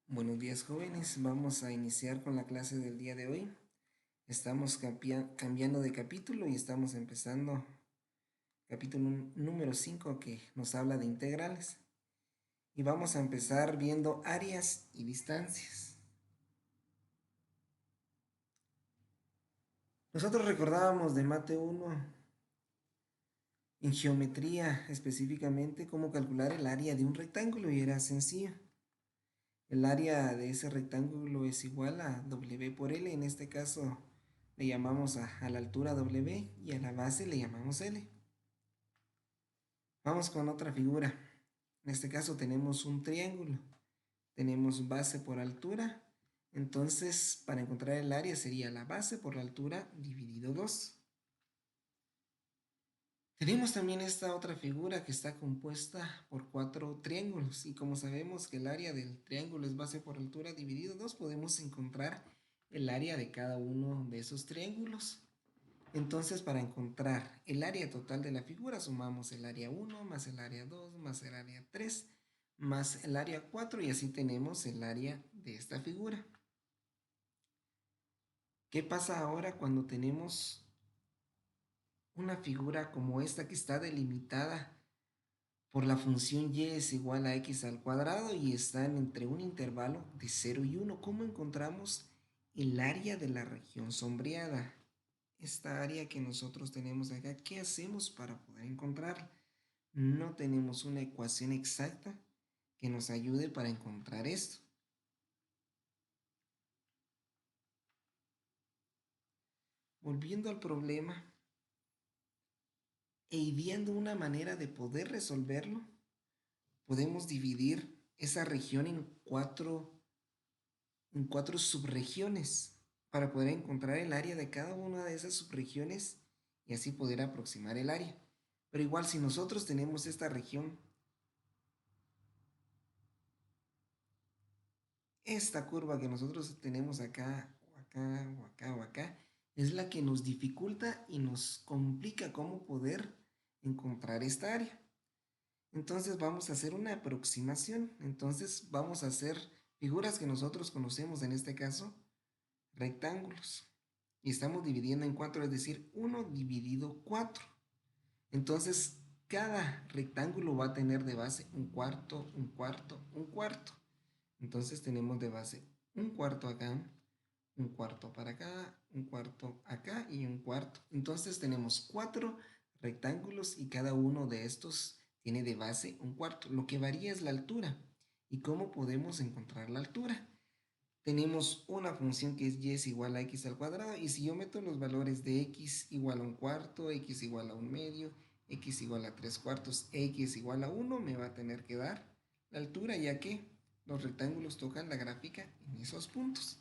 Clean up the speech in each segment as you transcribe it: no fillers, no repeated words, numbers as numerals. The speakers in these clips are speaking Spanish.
Buenos días, jóvenes. Vamos a iniciar con la clase del día de hoy. Estamos cambiando de capítulo y estamos empezando capítulo número 5 que nos habla de integrales. Y vamos a empezar viendo áreas y distancias. Nosotros recordábamos de Mate 1 en geometría específicamente cómo calcular el área de un rectángulo y era sencillo. El área de ese rectángulo es igual a W por L. En este caso le llamamos a la altura W y a la base le llamamos L. Vamos con otra figura. En este caso tenemos un triángulo. Tenemos base por altura. Entonces, para encontrar el área sería la base por la altura dividido 2. Tenemos también esta otra figura que está compuesta por 4 triángulos y como sabemos que el área del triángulo es base por altura dividido 2, podemos encontrar el área de cada uno de esos triángulos. Entonces, para encontrar el área total de la figura, sumamos el área 1 más el área 2 más el área 3 más el área 4 y así tenemos el área de esta figura. ¿Qué pasa ahora cuando tenemos una figura como esta que está delimitada por la función y es igual a x al cuadrado y están entre un intervalo de 0 y 1? ¿Cómo encontramos el área de la región sombreada? Esta área que nosotros tenemos acá, ¿qué hacemos para poder encontrarla? No tenemos una ecuación exacta que nos ayude para encontrar esto. Volviendo al problema e ideando una manera de poder resolverlo, podemos dividir esa región en cuatro subregiones para poder encontrar el área de cada una de esas subregiones y así poder aproximar el área. Pero igual si nosotros tenemos esta región, esta curva que nosotros tenemos acá, o acá, o acá, o acá, es la que nos dificulta y nos complica cómo poder encontrar esta área. Entonces vamos a hacer una aproximación. Entonces vamos a hacer figuras que nosotros conocemos, en este caso, rectángulos. Y estamos dividiendo en 4, es decir, 1 dividido 4. Entonces, cada rectángulo va a tener de base un cuarto, un cuarto, un cuarto. Entonces tenemos de base un cuarto acá, un cuarto para acá, un cuarto acá y un cuarto. Entonces tenemos 4 rectángulos y cada uno de estos tiene de base un cuarto. Lo que varía es la altura. ¿Y cómo podemos encontrar la altura? Tenemos una función que es y es igual a x al cuadrado y si yo meto los valores de x igual a un cuarto, x igual a un medio, x igual a 3 cuartos, x igual a 1, me va a tener que dar la altura ya que los rectángulos tocan la gráfica en esos puntos.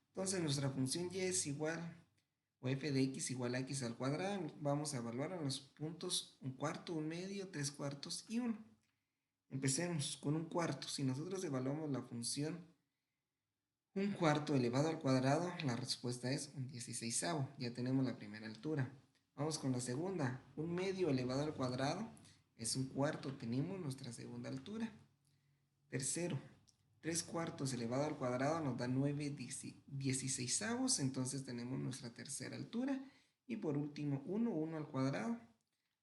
Entonces nuestra función y es igual o f de x igual a x al cuadrado, vamos a evaluar a los puntos un cuarto, un medio, 3 cuartos y 1. Empecemos con un cuarto. Si nosotros evaluamos la función un cuarto elevado al cuadrado, la respuesta es un 16avo. Ya tenemos la primera altura. Vamos con la segunda. Un medio elevado al cuadrado es un cuarto. Tenemos nuestra segunda altura. Tercero, 3 cuartos elevado al cuadrado nos da 9 16avos. Entonces tenemos nuestra tercera altura. Y por último, 1 al cuadrado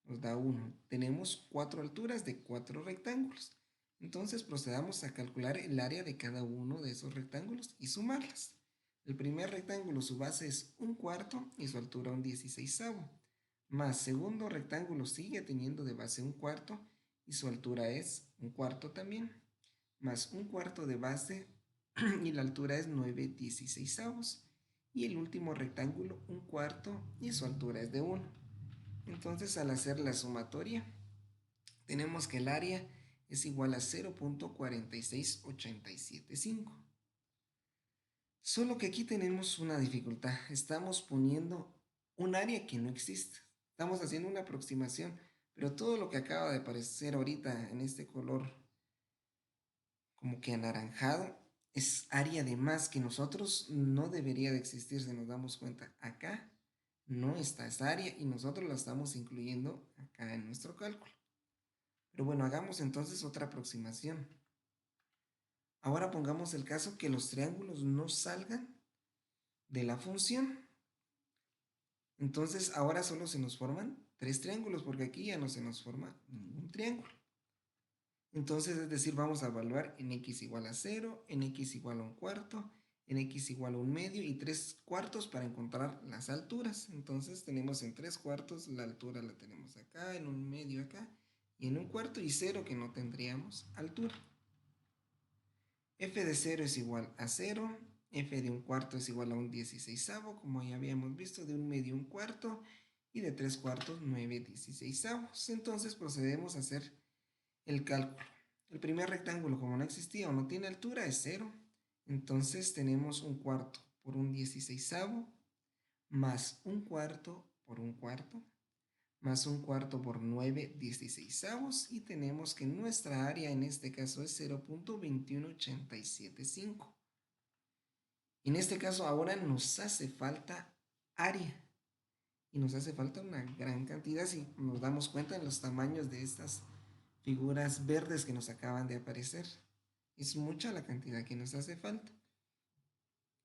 nos da 1. Tenemos 4 alturas de 4 rectángulos. Entonces procedamos a calcular el área de cada uno de esos rectángulos y sumarlas. El primer rectángulo, su base es un cuarto y su altura un 16avo. Más segundo rectángulo sigue teniendo de base un cuarto y su altura es un cuarto también. Más un cuarto de base y la altura es 9 16avos. Y el último rectángulo un cuarto y su altura es de 1. Entonces al hacer la sumatoria tenemos que el área es igual a 0.46875. Solo que aquí tenemos una dificultad. Estamos poniendo un área que no existe. Estamos haciendo una aproximación, pero todo lo que acaba de aparecer ahorita en este color como que anaranjado es área de más que nosotros no debería de existir. Si nos damos cuenta, acá no está esa área y nosotros la estamos incluyendo acá en nuestro cálculo. Pero bueno, hagamos entonces otra aproximación. Ahora pongamos el caso que los triángulos no salgan de la función. Entonces ahora solo se nos forman 3 triángulos porque aquí ya no se nos forma ningún triángulo. Entonces, es decir, vamos a evaluar en x igual a 0, en x igual a 1/4, en x igual a 1/2 y 3/4 para encontrar las alturas. Entonces tenemos en 3/4 la altura la tenemos acá, en 1/2 acá y en 1/4 y 0 que no tendríamos altura. F de 0 es igual a 0, f de 1/4 es igual a 1/16, como ya habíamos visto, de 1/2 1/4 y de 3/4 9/16. Entonces procedemos a hacer el cálculo. El primer rectángulo, como no existía o no tiene altura, es 0. Entonces tenemos 1/4 por 1/16 más 1/4 por 1/4 más 1/4 por 9/16 y tenemos que nuestra área en este caso es 0.21875. En este caso ahora nos hace falta área y nos hace falta una gran cantidad si nos damos cuenta en los tamaños de estas figuras verdes que nos acaban de aparecer. Es mucha la cantidad que nos hace falta.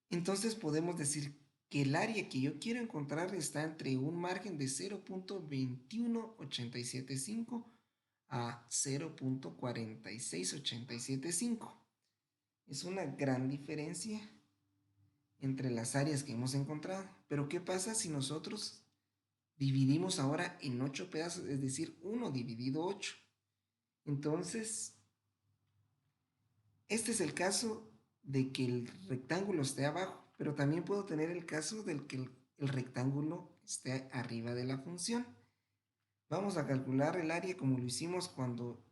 Entonces podemos decir que el área que yo quiero encontrar está entre un margen de 0.21875 a 0.46875. Es una gran diferencia entre las áreas que hemos encontrado. Pero ¿qué pasa si nosotros dividimos ahora en 8 pedazos? Es decir, 1 dividido 8. Entonces, este es el caso de que el rectángulo esté abajo, pero también puedo tener el caso del que el rectángulo esté arriba de la función. Vamos a calcular el área como lo hicimos cuando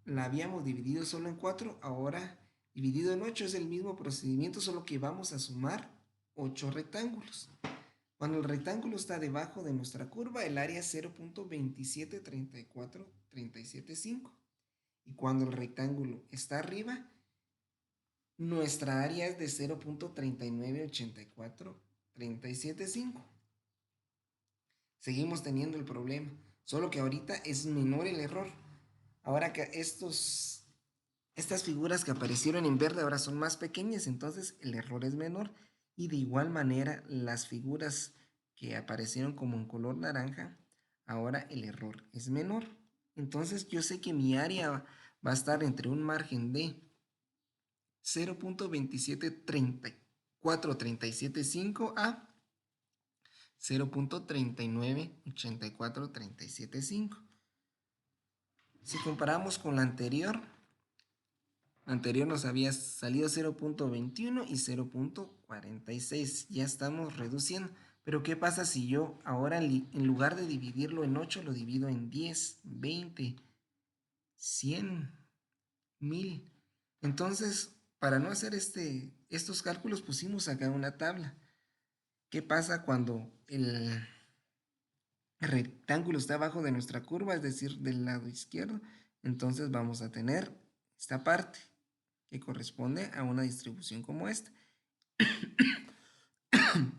la habíamos dividido solo en 4, ahora dividido en 8 es el mismo procedimiento, solo que vamos a sumar 8 rectángulos. Cuando el rectángulo está debajo de nuestra curva, el área es 0.2734375. Y cuando el rectángulo está arriba, nuestra área es de 0.3984375. Seguimos teniendo el problema, solo que ahorita es menor el error. Ahora que estas figuras que aparecieron en verde ahora son más pequeñas, entonces el error es menor. Y de igual manera, las figuras que aparecieron como en color naranja, ahora el error es menor. Entonces yo sé que mi área va a estar entre un margen de 0.2734375 a 0.3984375. Si comparamos con la anterior nos había salido 0.21 y 0.46. Ya estamos reduciendo. Pero ¿qué pasa si yo ahora en lugar de dividirlo en 8 lo divido en 10, 20, 100, 1000? Entonces, para no hacer estos cálculos pusimos acá una tabla. ¿Qué pasa cuando el rectángulo está abajo de nuestra curva, es decir, del lado izquierdo? Entonces vamos a tener esta parte que corresponde a una distribución como esta.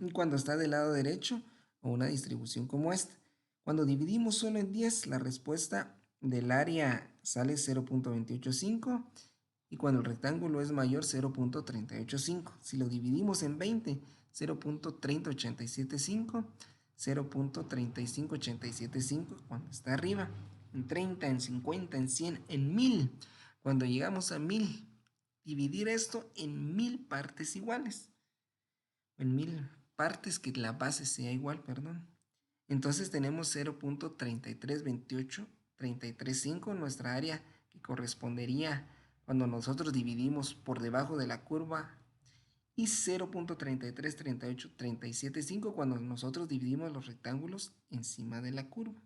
Y cuando está del lado derecho, a una distribución como esta. Cuando dividimos solo en 10, la respuesta del área sale 0.285 y cuando el rectángulo es mayor 0.385. Si lo dividimos en 20, 0.30875, 0.35875 cuando está arriba, en 30, en 50, en 100, en 1000. Cuando llegamos a 1000, dividir esto en 1000 partes iguales, en 1000 partes que la base sea igual, perdón. Entonces tenemos 0.3328335 nuestra área que correspondería cuando nosotros dividimos por debajo de la curva y 0.3338375 cuando nosotros dividimos los rectángulos encima de la curva.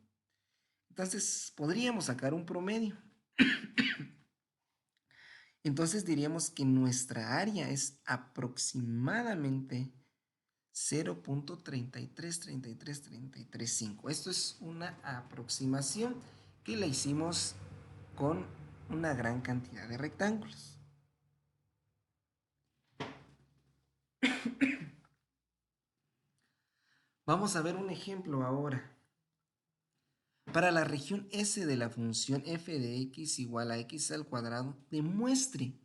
Entonces podríamos sacar un promedio. Entonces diríamos que nuestra área es aproximadamente 0.3333335. Esto es una aproximación que la hicimos con una gran cantidad de rectángulos. Vamos a ver un ejemplo ahora. Para la región S de la función f de x igual a x al cuadrado, demuestre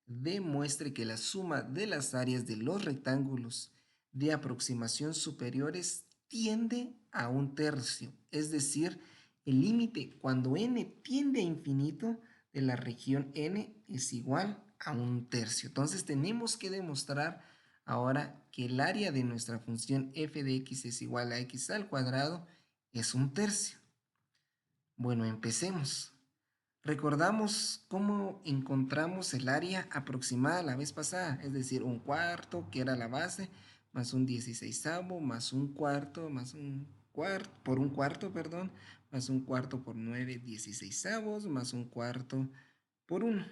demuestre que la suma de las áreas de los rectángulos de aproximación superiores tiende a un tercio, es decir, el límite cuando n tiende a infinito de la región n es igual a un tercio. Entonces tenemos que demostrar ahora que el área de nuestra función f de x es igual a x al cuadrado es un tercio. Bueno, empecemos. Recordamos cómo encontramos el área aproximada la vez pasada, es decir, un cuarto, que era la base, más un 16avo, más un cuarto, más un cuarto, por un cuarto, perdón, más un cuarto por 9 16avos, más un cuarto por 1.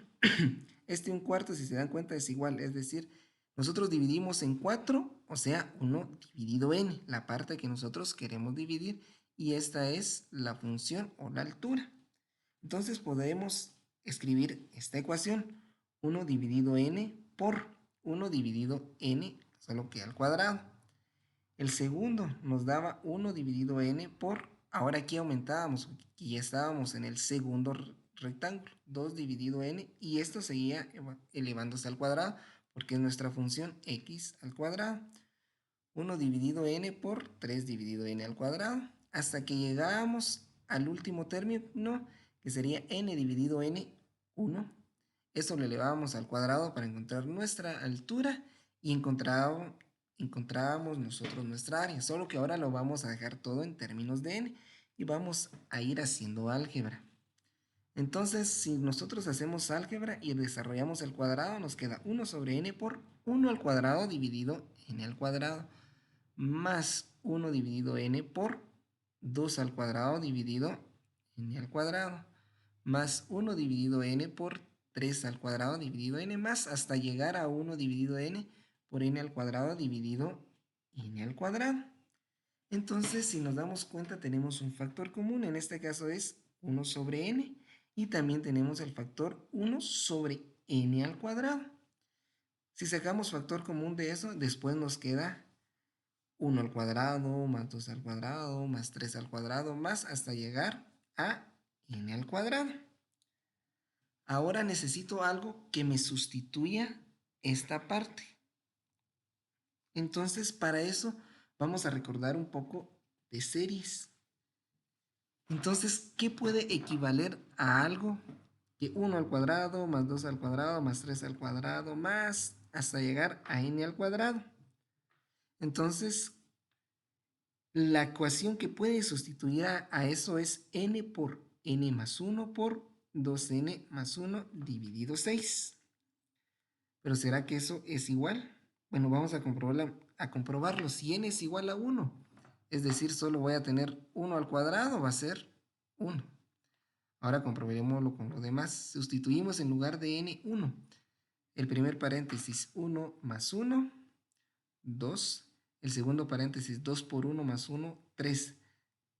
Un cuarto, si se dan cuenta, es igual, es decir, nosotros dividimos en 4, o sea, 1 dividido n, la parte que nosotros queremos dividir, y esta es la función o la altura. Entonces podemos escribir esta ecuación, 1 dividido n por 1 dividido n, solo que al cuadrado. El segundo nos daba 1 dividido n por, ahora aquí aumentábamos, y ya estábamos en el segundo rectángulo, 2 dividido n, y esto seguía elevándose al cuadrado, porque es nuestra función x al cuadrado. 1 dividido n por 3 dividido n al cuadrado, hasta que llegábamos al último término, que sería n dividido n, 1. Esto lo elevábamos al cuadrado para encontrar nuestra altura y encontrábamos nosotros nuestra área, solo que ahora lo vamos a dejar todo en términos de n y vamos a ir haciendo álgebra. Entonces, si nosotros hacemos álgebra y desarrollamos el cuadrado, nos queda 1 sobre n por 1 al cuadrado dividido n al cuadrado, más 1 dividido n por 2 al cuadrado dividido n al cuadrado, más 1 dividido n por 3 al cuadrado dividido n, más hasta llegar a 1 dividido n por n al cuadrado dividido n al cuadrado. Entonces, si nos damos cuenta, tenemos un factor común, en este caso es 1 sobre n, y también tenemos el factor 1 sobre n al cuadrado. Si sacamos factor común de eso, después nos queda 1 al cuadrado, más 2 al cuadrado, más 3 al cuadrado, más hasta llegar a n al cuadrado. Ahora necesito algo que me sustituya esta parte. Entonces, para eso vamos a recordar un poco de series. Entonces, ¿qué puede equivaler a algo que 1 al cuadrado, más 2 al cuadrado, más 3 al cuadrado, más hasta llegar a n al cuadrado? Entonces, la ecuación que puede sustituir a eso es n por n más 1 por 2n más 1 dividido 6. ¿Pero será que eso es igual? Bueno, vamos a comprobarlo. Si n es igual a 1, es decir, solo voy a tener 1 al cuadrado, va a ser 1. Ahora comprobaremoslo con lo demás. Sustituimos en lugar de n 1. El primer paréntesis 1 más 1, 2. El segundo paréntesis 2 por 1 más 1, 3.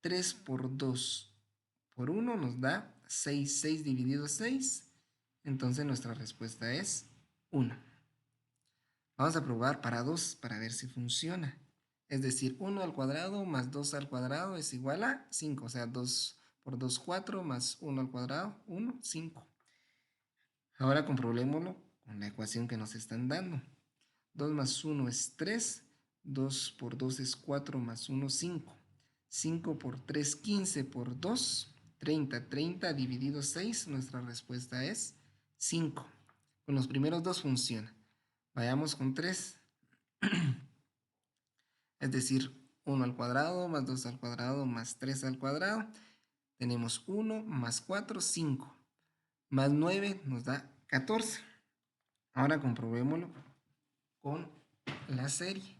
3 por 2 por 1 nos da 6. 6 dividido 6. Entonces nuestra respuesta es 1. Vamos a probar para 2 para ver si funciona. Es decir, 1 al cuadrado más 2 al cuadrado es igual a 5. O sea, 2 por 2, 4 más 1 al cuadrado, 1, 5. Ahora comprobémoslo con la ecuación que nos están dando. 2 más 1 es 3. 2 por 2 es 4 más 1, 5. 5 por 3, 15 por 2, 30. 30 dividido 6, nuestra respuesta es 5. Con los primeros dos funciona. Vayamos con 3. Es decir, 1 al cuadrado más 2 al cuadrado más 3 al cuadrado. Tenemos 1 más 4, 5. Más 9 nos da 14. Ahora comprobémoslo con la serie.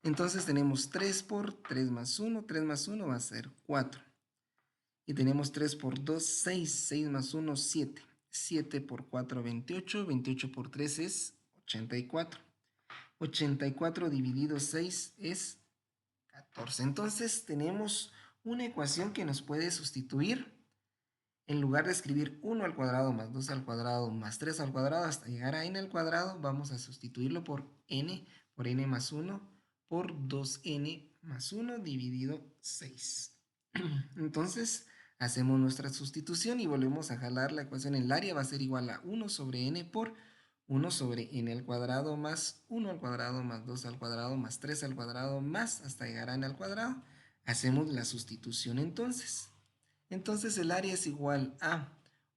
Entonces tenemos 3 por 3 más 1. 3 más 1 va a ser 4. Y tenemos 3 por 2, 6. 6 más 1, 7. 7 por 4, 28. 28 por 3 es 84. 84 dividido 6 es 14. Entonces tenemos una ecuación que nos puede sustituir. En lugar de escribir 1 al cuadrado más 2 al cuadrado más 3 al cuadrado hasta llegar a n al cuadrado, vamos a sustituirlo por n más 1 por 2n más 1 dividido 6. Entonces, Hacemos nuestra sustitución y volvemos a jalar la ecuación. El área va a ser igual a 1 sobre n por 1 sobre n al cuadrado más 1 al cuadrado más 2 al cuadrado más 3 al cuadrado más hasta llegar a n al cuadrado. Hacemos la sustitución entonces. Entonces el área es igual a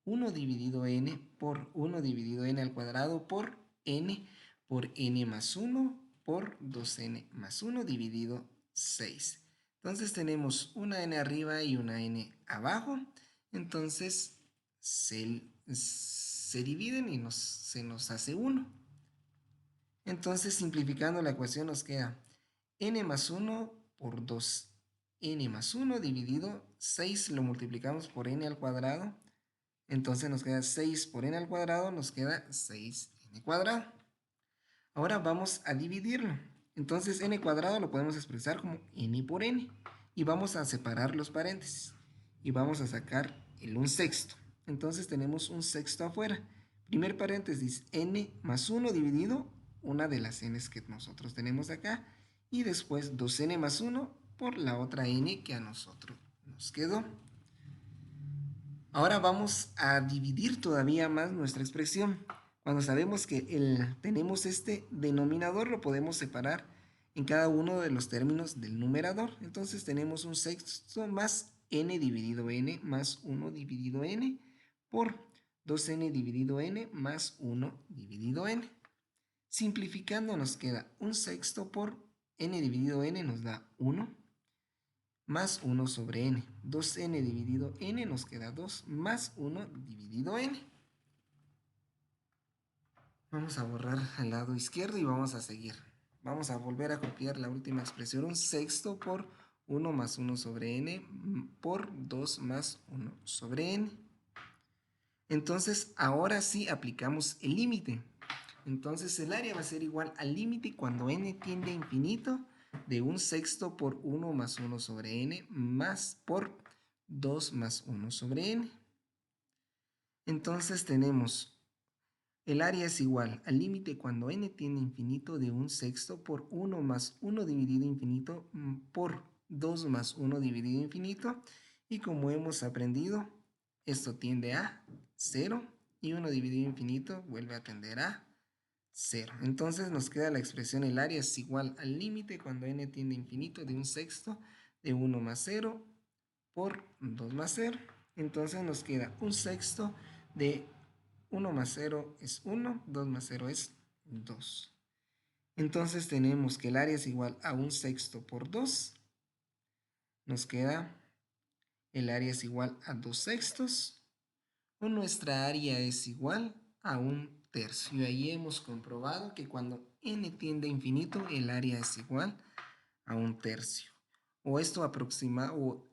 1 dividido n por 1 dividido n al cuadrado por n más 1 por 2n más 1 dividido 6. Entonces tenemos una n arriba y una n abajo. Entonces se dividen y se nos hace 1. Entonces simplificando la ecuación nos queda n más 1 por 2n más 1 dividido 6 lo multiplicamos por n al cuadrado. Entonces nos queda 6 por n al cuadrado, nos queda 6n cuadrado. Ahora vamos a dividirlo. Entonces n cuadrado lo podemos expresar como n por n. Y vamos a separar los paréntesis. Y vamos a sacar el 1/6. Entonces tenemos 1/6 afuera. Primer paréntesis, n más 1 dividido una de las n's que nosotros tenemos acá. Y después 2n más 1 por la otra n que a nosotros nos quedó. Ahora vamos a dividir todavía más nuestra expresión. Cuando sabemos que tenemos este denominador, lo podemos separar en cada uno de los términos del numerador. Entonces tenemos 1/6 más n dividido n más 1 dividido n por 2n dividido n más 1 dividido n. Simplificando nos queda 1/6 por n dividido n nos da 1 más 1 sobre n. 2n dividido n nos queda 2 más 1 dividido n. Vamos a borrar al lado izquierdo y vamos a seguir. Vamos a volver a copiar la última expresión. 1/6 por 1 más 1 sobre n por 2 más 1 sobre n. Entonces ahora sí aplicamos el límite. Entonces el área va a ser igual al límite cuando n tiende a infinito de 1/6 por 1 más 1 sobre n más por 2 más 1 sobre n. Entonces tenemos el área es igual al límite cuando n tiende a infinito de 1/6 por 1 más 1 dividido infinito por 2 más 1 dividido infinito. Y como hemos aprendido, esto tiende a 0 y 1 dividido infinito vuelve a tender a 0. Entonces nos queda la expresión el área es igual al límite cuando n tiende a infinito de 1/6 de 1 más 0 por 2 más 0. Entonces nos queda 1/6 de 1 más 0 es 1, 2 más 0 es 2. Entonces tenemos que el área es igual a 1/6 por 2. Nos queda el área es igual a 2/6. O nuestra área es igual a 1/3. Y ahí hemos comprobado que cuando n tiende a infinito, el área es igual a 1/3. O esto aproxima, o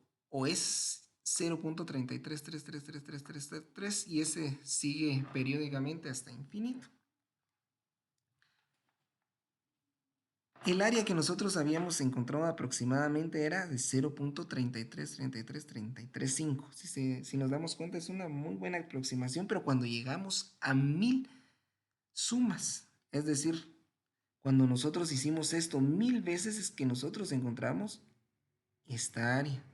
es 0.3333333 y ese sigue periódicamente hasta infinito. El área que nosotros habíamos encontrado aproximadamente era de 0.3333335. Si nos damos cuenta es una muy buena aproximación, pero cuando llegamos a 1000 sumas, es decir, cuando nosotros hicimos esto 1000 veces es que nosotros encontramos esta área.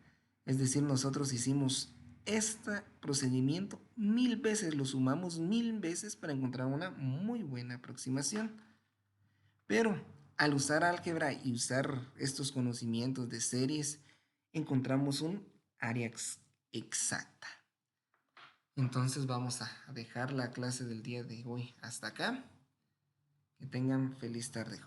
Es decir, nosotros hicimos este procedimiento 1000 veces, lo sumamos 1000 veces para encontrar una muy buena aproximación. Pero al usar álgebra y usar estos conocimientos de series, encontramos un área exacta. Entonces vamos a dejar la clase del día de hoy hasta acá. Que tengan feliz tarde.